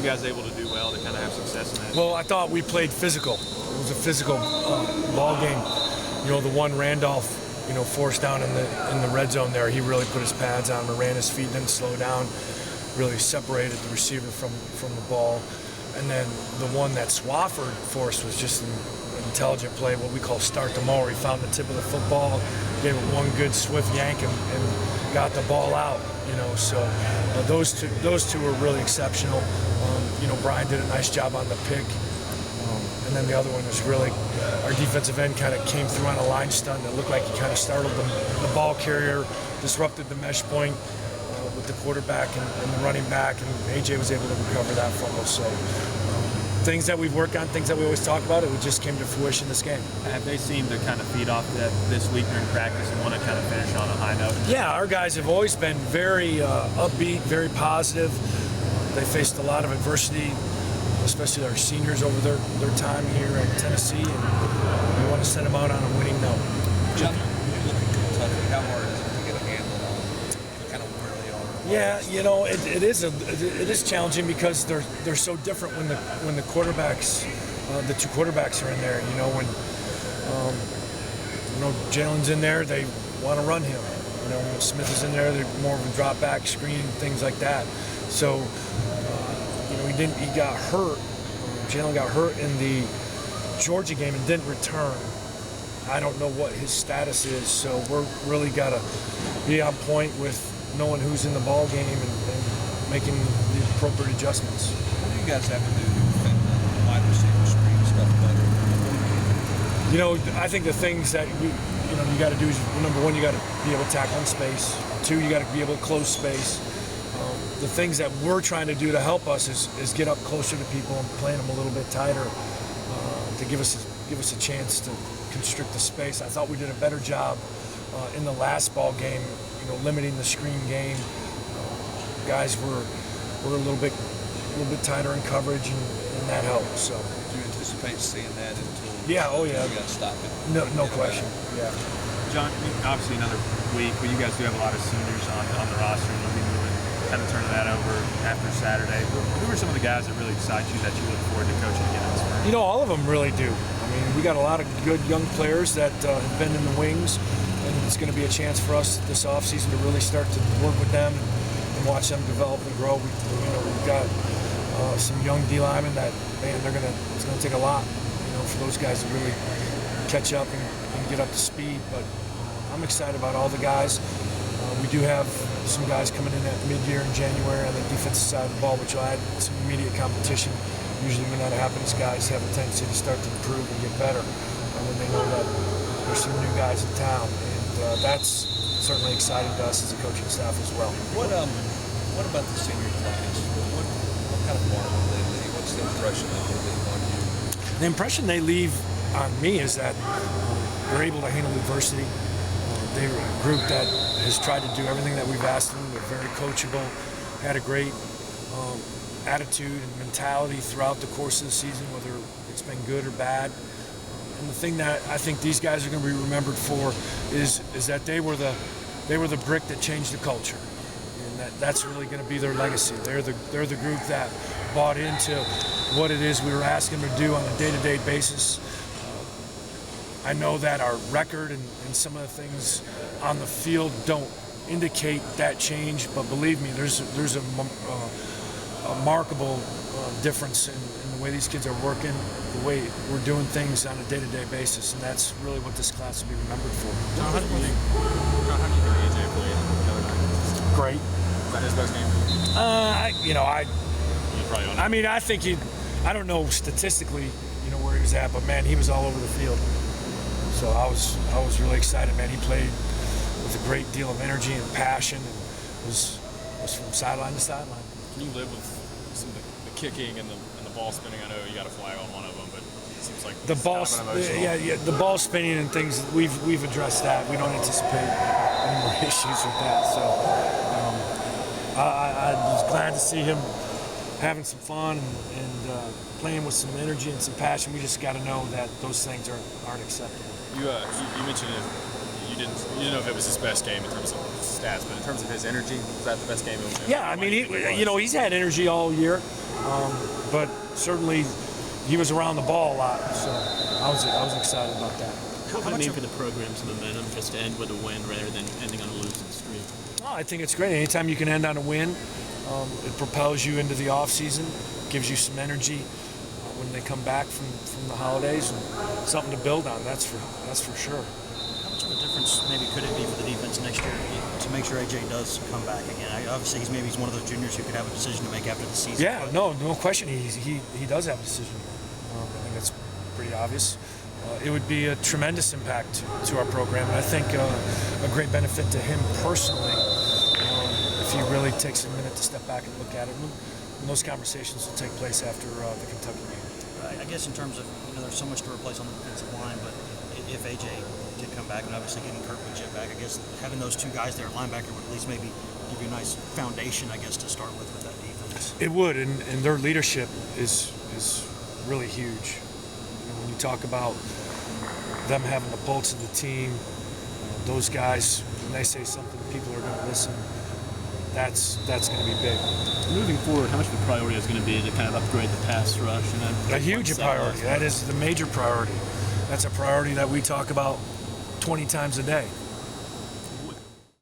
guys able to do well to kind of have success in that? Well, I thought we played physical. It was a physical ball game. You know, the one Randolph, you know, forced down in the red zone there, he really put his pads on him, ran his feet, didn't slow down, really separated the receiver from the ball. And then the one that Swafford forced was just an intelligent play, what we call start the mower. He found the tip of the football, gave it one good swift yank, and got the ball out. You know, so those two were really exceptional. You know, Brian did a nice job on the pick, and then the other one was really our defensive end kind of came through on a line stunt that looked like he kind of startled the ball carrier, disrupted the mesh point with the quarterback and the running back, and AJ was able to recover that fumble. So things that we've worked on, things that we always talk about, it just came to fruition this game. Have they seemed to kind of feed off that this week during practice and want to kind of finish on a high note? Yeah, our guys have always been very upbeat, very positive. They faced a lot of adversity, especially our seniors over their time here at Tennessee, and we want to send them out on a winning note. John, you look at Kentucky. How hard is it to get a handle on kind of where they are? Yeah, you know, it is challenging because they're so different when the quarterbacks, the two quarterbacks are in there. You know, when Jalen's in there, they want to run him. You know, when Smith is in there, they're more of a drop back screen, things like that. So, you know, he got hurt. Jalen got hurt in the Georgia game and didn't return. I don't know what his status is, so we're really got to be on point with knowing who's in the ball game and making the appropriate adjustments. What do you guys have to do to defend the wide receiver screen stuff better? You know, I think the things that you got to do is, number one, you got to be able to tackle in space. Two, you got to be able to close space. The things that we're trying to do to help us is get up closer to people and playing them a little bit tighter to give us a chance to constrict the space. I thought we did a better job in the last ball game, you know, limiting the screen game. Guys were a little bit tighter in coverage, and that helped. So. Do you anticipate seeing that until? Yeah. Oh yeah. You got to stop it. No question. Yeah. John, obviously another week, but you guys do have a lot of seniors on the roster, and you'll be moving, kind of turning that over after Saturday. Who are some of the guys that really excite you that you look forward to coaching again in the spring? You know, all of them really do. I mean, we got a lot of good young players that have been in the wings, and it's going to be a chance for us this offseason to really start to work with them and watch them develop and grow. We've got some young D linemen that, man, it's going to take a lot, you know, for those guys to really catch up and get up to speed. But I'm excited about all the guys. We do have some guys coming in at mid-year in January on the defensive side of the ball, which will add some immediate competition. Usually when that happens, guys have a tendency to start to improve and get better when they know that there's some new guys in town. And that's certainly exciting to us as a coaching staff as well. What about the senior class? What kind of mark will they leave? What's the impression that they leave on you? The impression they leave on me is that they're able to handle adversity. They're a group that has tried to do everything that we've asked them. They're very coachable, had a great attitude and mentality throughout the course of the season, whether it's been good or bad. And the thing that I think these guys are going to be remembered for is that they were the brick that changed the culture, and that's really going to be their legacy. They're the group that bought into what it is we were asking them to do on a day-to-day basis. I know that our record and some of the things on the field don't indicate that change, but believe me, there's a remarkable difference in the way these kids are working, the way we're doing things on a day-to-day basis, and that's really what this class will be remembered for. John, how do you think AJ played the other night? Great. Was that his best game? I mean, I think I don't know statistically, you know, where he was at, but man, he was all over the field. So I was really excited, man. He played with a great deal of energy and passion, and was from sideline to sideline. Can you live with some of the kicking and the ball spinning? I know you got a flag on one of them, but it seems like the ball, the ball spinning and things. We've addressed that. We don't anticipate any more issues with that. So I was glad to see him having some fun and playing with some energy and some passion. We just got to know that those things aren't acceptable. You mentioned it. You didn't know if it was his best game in terms of stats, but in terms of his energy, was that the best game of him? Yeah, I mean, he's had energy all year. but certainly he was around the ball a lot, so I was excited about that. What would it mean for the program's momentum just to end with a win rather than ending on a losing streak? Oh, I think it's great. Anytime you can end on a win, it propels you into the off season, gives you some energy when they come back from the holidays, and something to build on. That's for sure. How much of a difference maybe could it be for the defense next year to make sure AJ does come back again? Obviously, he's one of those juniors who could have a decision to make after the season. Yeah, no question. He does have a decision. I think that's pretty obvious. It would be a tremendous impact to our program, and I think a great benefit to him personally if he really takes a minute to step back and look at it. And those conversations will take place after the Kentucky game. Right. I guess in terms of, there's so much to replace on the defensive line, but if AJ did come back and obviously getting Kurt Widget back, I guess having those two guys there at linebacker would at least maybe give you a nice foundation, I guess, to start with that defense. It would, and their leadership is really huge. When you talk about them having the pulse of the team, those guys, when they say something, people are going to listen. That's going to be big. Moving forward, how much of a priority is going to be to kind of upgrade the pass rush? And then a huge priority. That is the major priority. That's a priority that we talk about 20 times a day.